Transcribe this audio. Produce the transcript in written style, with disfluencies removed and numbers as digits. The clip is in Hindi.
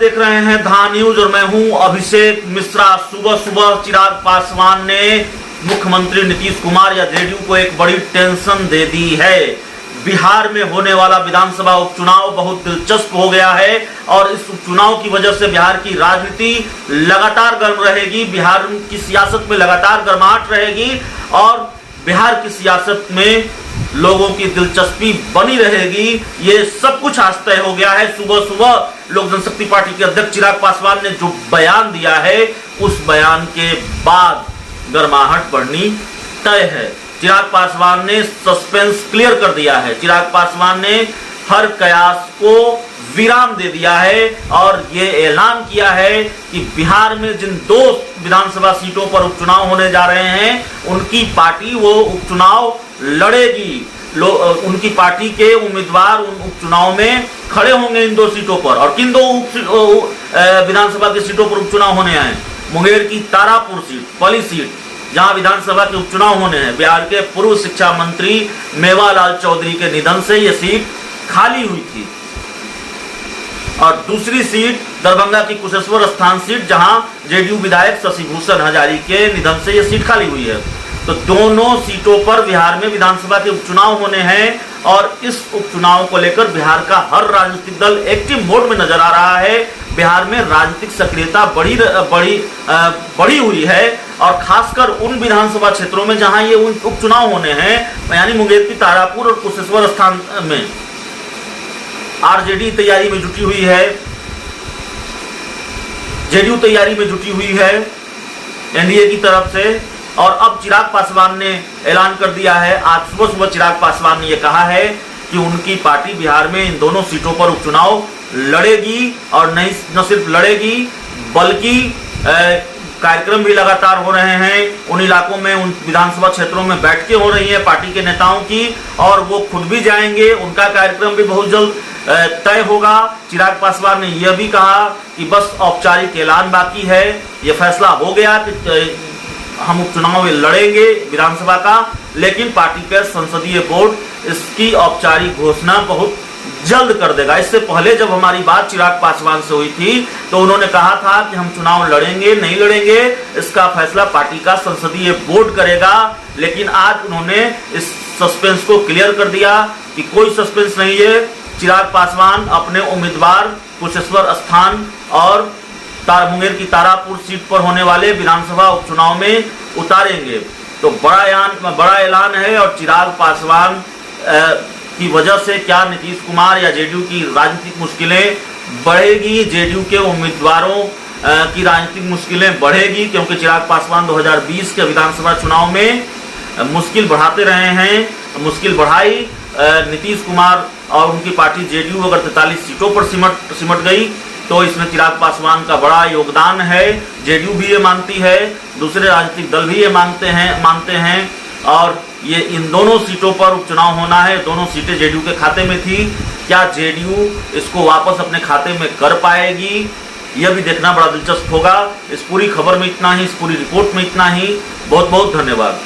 देख रहे हैं धा न्यूज और मैं हूं अभिषेक मिश्रा। सुबह सुबह चिराग पासवान ने मुख्यमंत्री नीतीश कुमार या जेडीयू को एक बड़ी टेंशन दे दी है। बिहार में होने वाला विधानसभा उपचुनाव बहुत दिलचस्प हो गया है और इस उपचुनाव की वजह से बिहार की राजनीति लगातार गर्म रहेगी, बिहार की सियासत में लगातार गर्माहट रहेगी और बिहार की सियासत में लोगों की दिलचस्पी बनी रहेगी। ये सब कुछ आज तय हो गया है। सुबह सुबह लोक जनशक्ति पार्टी के अध्यक्ष चिराग पासवान ने जो बयान दिया है उस बयान के बाद गर्माहट बढ़नी तय है। चिराग पासवान ने सस्पेंस क्लियर कर दिया है। चिराग पासवान ने हर कयास को विराम दे दिया है और ये ऐलान किया है कि बिहार में जिन 2 विधानसभा सीटों पर उपचुनाव होने जा रहे हैं उनकी पार्टी वो उपचुनाव लड़ेगी। उनकी पार्टी के उम्मीदवार उन उपचुनाव में खड़े होंगे इन 2 सीटों पर। और किन 2 विधानसभा की सीटों पर उपचुनाव होने हैं? मुंगेर की तारापुर सीट, पहली सीट जहां विधानसभा के उपचुनाव होने हैं। बिहार के पूर्व शिक्षा मंत्री मेवालाल चौधरी के निधन से यह सीट खाली हुई थी। और दूसरी सीट दरभंगा की कुशेश्वर स्थान सीट जहां जेडीयू विधायक शशिभूषण हजारी के निधन से यह सीट खाली हुई है। तो दोनों सीटों पर बिहार में विधानसभा के उपचुनाव होने हैं और इस उपचुनाव को लेकर बिहार का हर राजनीतिक दल एक्टिव मोड में नजर आ रहा है। बिहार में राजनीतिक सक्रियता बढ़ी हुई है और खासकर उन विधानसभा क्षेत्रों में जहां ये उपचुनाव होने हैं, यानी मुंगेर की तारापुर और कुशेश्वर स्थान में आरजेडी तैयारी में जुटी हुई है, जेडीयू तैयारी में जुटी हुई है एनडीए की तरफ से। और अब चिराग पासवान ने ऐलान कर दिया है, आज सुबह सुबह चिराग पासवान ने यह कहा है कि उनकी पार्टी बिहार में इन दोनों सीटों पर उपचुनाव लड़ेगी और न सिर्फ लड़ेगी बल्कि कार्यक्रम भी लगातार हो रहे हैं। उन इलाकों में, उन विधानसभा क्षेत्रों में बैठकें हो रही है पार्टी के नेताओं की और वो खुद भी जाएंगे। उनका कार्यक्रम भी बहुत जल्द तय होगा। चिराग पासवान ने यह भी कहा कि बस औपचारिक ऐलान बाकी है। यह फैसला हो गया कि हम उपचुनाव लड़ेंगे विधानसभा का, लेकिन पार्टी के संसदीय बोर्ड इसकी औपचारिक घोषणा बहुत जल्द कर देगा। इससे पहले जब हमारी बात चिराग पासवान से हुई थी तो उन्होंने कहा था कि हम चुनाव लड़ेंगे नहीं लड़ेंगे इसका फैसला पार्टी का संसदीय बोर्ड करेगा। लेकिन आज उन्होंने इस सस्पेंस को क्लियर कर दिया कि कोई सस्पेंस नहीं है। चिराग पासवान अपने उम्मीदवार कुशेश्वर स्थान और मुंगेर की तारापुर सीट पर होने वाले विधानसभा उपचुनाव में उतारेंगे। तो बड़ा ऐलान है और चिराग पासवान की वजह से क्या नीतीश कुमार या जेडीयू की राजनीतिक मुश्किलें बढ़ेगी, जेडीयू के उम्मीदवारों की राजनीतिक मुश्किलें बढ़ेगी, क्योंकि चिराग पासवान 2020 के विधानसभा चुनाव में मुश्किल बढ़ाते रहे हैं। मुश्किल बढ़ाई नीतीश कुमार और उनकी पार्टी जेडीयू अगर 43 सीटों पर सिमट गई तो इसमें चिराग पासवान का बड़ा योगदान है। जेडीयू भी ये मानती है, दूसरे राजनीतिक दल भी ये मानते हैं और ये इन दोनों सीटों पर उपचुनाव होना है। दोनों सीटें जेडीयू के खाते में थी। क्या जेडीयू इसको वापस अपने खाते में कर पाएगी, यह भी देखना बड़ा दिलचस्प होगा। इस पूरी खबर में इतना ही, इस पूरी रिपोर्ट में इतना ही। बहुत बहुत धन्यवाद।